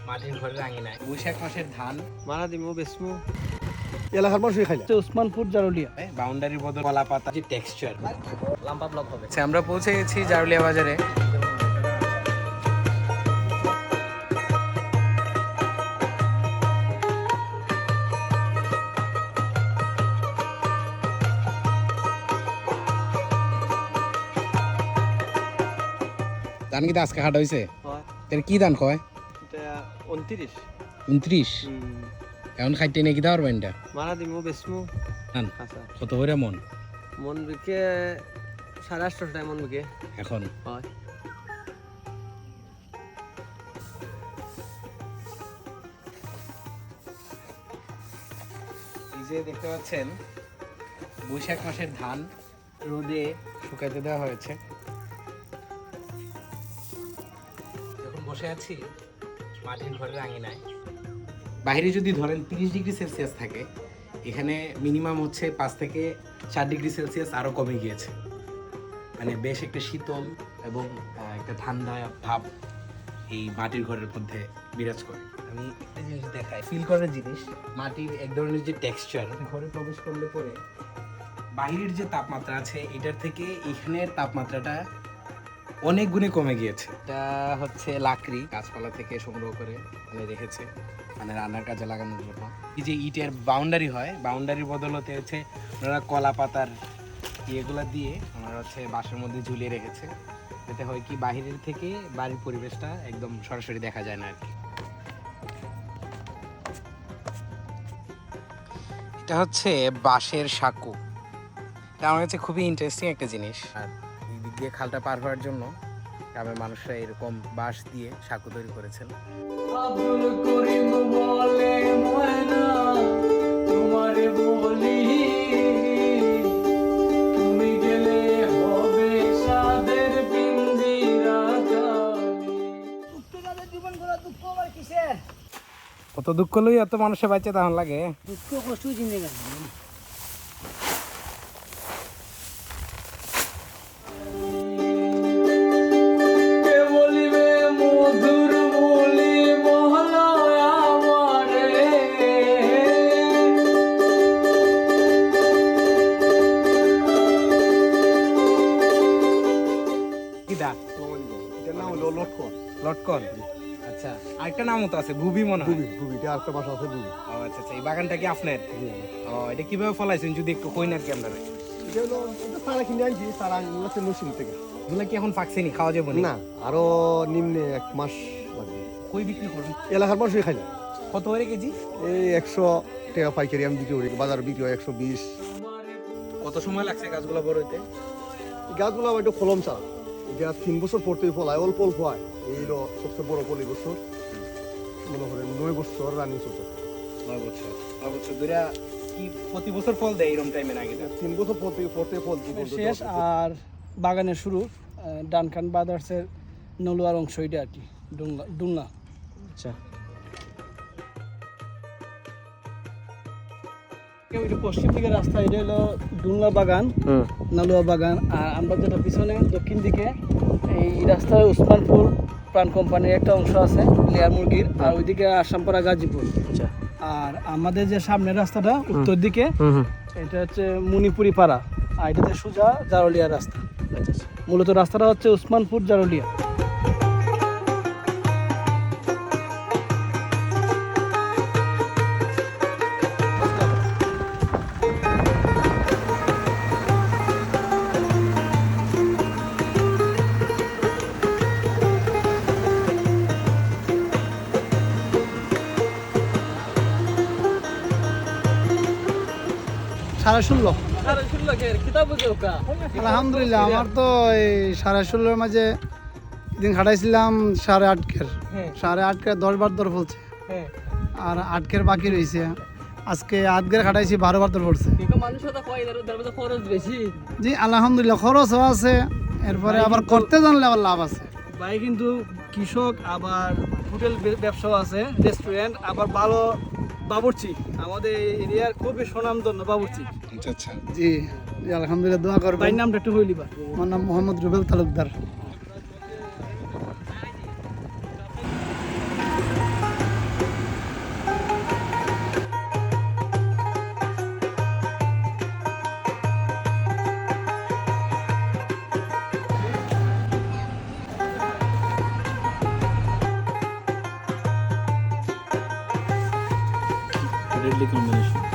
মাটির ঘরের আঙিনায় বৈশাখ মাসের ধান মারা দিমু বেসমু এলাকার মানুষই খাই না। উসমানপুর জারুলিয়া বাউন্ডারির বদল কলা পাতা যে টেক্সচার লাম্বা ব্লক হবে। আমরা পৌঁছে গেছি জারুলিয়া বাজারে। ধান কি আজকে হাট হয়েছে? হয় কি ধান কয়? এটা 29 29 এখন খাইতে নাকি দেওয়ার বাইনটা মারা দিমু বেসমু ধান আচ্ছা কত করে মন মন বিকে 850 টাকা মন বিকে এখন? হয় এই যে দেখতে পাচ্ছেন বৈশাখ মাসের ধান রোদে শুকাইতে দেওয়া হয়েছে। যখন বসে আছি মাটির ঘরের আঙিনায়, বাইরে যদি ধরেন 30 ডিগ্রি সেলসিয়াস থাকে, এখানে মিনিমাম হচ্ছে 5 থেকে 4 ডিগ্রি সেলসিয়াস আরও কমে গিয়েছে। মানে বেশ একটা শীতল এবং একটা ঠান্ডা ভাব এই মাটির ঘরের মধ্যে বিরাজ করে। আমি একটা জিনিস দেখাই, ফিল করার জিনিস, মাটির এক ধরনের যে টেক্সচার, ঘরে প্রবেশ করলে পরে বাইরের যে তাপমাত্রা আছে এটার থেকে এখানের তাপমাত্রাটা অনেক গুণে কমে গিয়েছে। এটা হচ্ছে লাকড়ি, গাছপালা থেকে সংগ্রহ করে রেখেছে, মানে রান্নার কাজে লাগানোর জন্য। এই যে ইটের বাউন্ডারি হয়, বাউন্ডারির বদলতে হচ্ছে ওনারা কলা পাতার ইয়েগুলা দিয়ে ওনারা হচ্ছে বাঁশের মধ্যে ঝুলিয়ে রেখেছে। এতে হয় কি বাহিরের থেকে বাড়ির পরিবেশটা একদম সরাসরি দেখা যায় না আর কি। এটা হচ্ছে বাঁশের সাঁকো। এটা আমার কাছে খুবই ইন্টারেস্টিং একটা জিনিস। আর এই দিক দিয়ে খালটা পার হওয়ার জন্য গ্রামের মানুষরা এরকম বাঁশ দিয়ে সাঁকো তৈরি করেছেন। আব্দুল করিম বলে ময়না তোমারে বলি, তুমি গেলে হবে সাদের পিঞ্জিরা খালি। দুঃখে জীবন গড়া দুঃখ আবার কিসের? কত দুঃখ লই এত মানুষের বাচ্চা তখন লাগে। দুঃখ কষ্ট জিন্দেগি লটকন, আচ্ছা। আরেকটা নামও তো আছে, ভুবি মনে হয়। ভুবিটা আরেকটা বাসা আছে ভুবি। ও আচ্ছা আচ্ছা, এই বাগানটা কি আপনার? ও, এটা কিভাবে ফলাইছেন যদি একটু কইন আর কি আমরা। এটা হলো এটা সারা কিনে আনছি, সারা আনছি নসিম থেকে। এগুলো কি এখন পাকছেনি, খাওয়া যাবে না, আরো নিম্নে 1 মাস লাগবে। কই বিক্রি করুন? এলাকার মানুষই খাই না। কত করে কেজি? এই 100 টাকা পাইকারি আমি বিক্রি করি, বাজার বিক্রি হয় 120। কত সময় লাগছে গাছগুলো বড় হইতে? গাছগুলো আমার একটু কলম চা, এটা 3 বছর পরতেই ফলায়, অল্প অল্প হয়। এই হলো সবচেয়ে বড় ফল এই বছর, মনে করেন 9 বছর রানিং চলছে। 9 বছর 9 বছর ধরে কি প্রতি বছর ফল দেয় এরকম টাইমে নাকি? 3 বছর পরতে ফল শেষ। আর বাগানের শুরু ডানখান বাদার্সের নলুয়ার অংশ, এটা আর কি ডুংলা। আচ্ছা, পশ্চিম দিকে রাস্তা, এটা হলো ডুংলা বাগান, নালুয়া বাগান। আর আমরা যেটা পিছনে দক্ষিণ দিকে এই রাস্তায় উসমানপুর প্রাণ কোম্পানির একটা অংশ আছে লেয়ার মুরগির, আর ওইদিকে আসামপাড়া গাজীপুর। আর আমাদের যে সামনের রাস্তাটা উত্তর দিকে, এটা হচ্ছে মণিপুরি পাড়া, আর এটাতে সোজা জারুলিয়া রাস্তা। মূলত রাস্তাটা হচ্ছে উসমানপুর জারুলিয়া। আলহামদুলিল্লাহ, আমার তো এই 16.5 মাঝে দিন খাটাইছিলাম 8.5 8.5 10 বার দর ফলছে, আর 8 বাকি রয়েছে। আজকে 8 খাটাইছি 12 বার দর পড়ছে। জি আলহামদুলিল্লাহ, খরচও আছে, এরপরে আবার করতে জানলে আবার লাভ আছে। ভাই কিন্তু কৃষক, আবার হোটেল ব্যবসাও আছে, রেস্টুরেন্ট, আবার ভালো বাবুর্চি, আমাদের এরিয়ার খুবই সুনামধন্য বাবুর্চি। আচ্ছা আচ্ছা, জি আলহামদুলিল্লাহ, দোয়া করবেন। ভাইয়ের নামটা একটু হইলিবা? আমার নাম মোহাম্মদ রুবেল তালুকদার। deadly combination.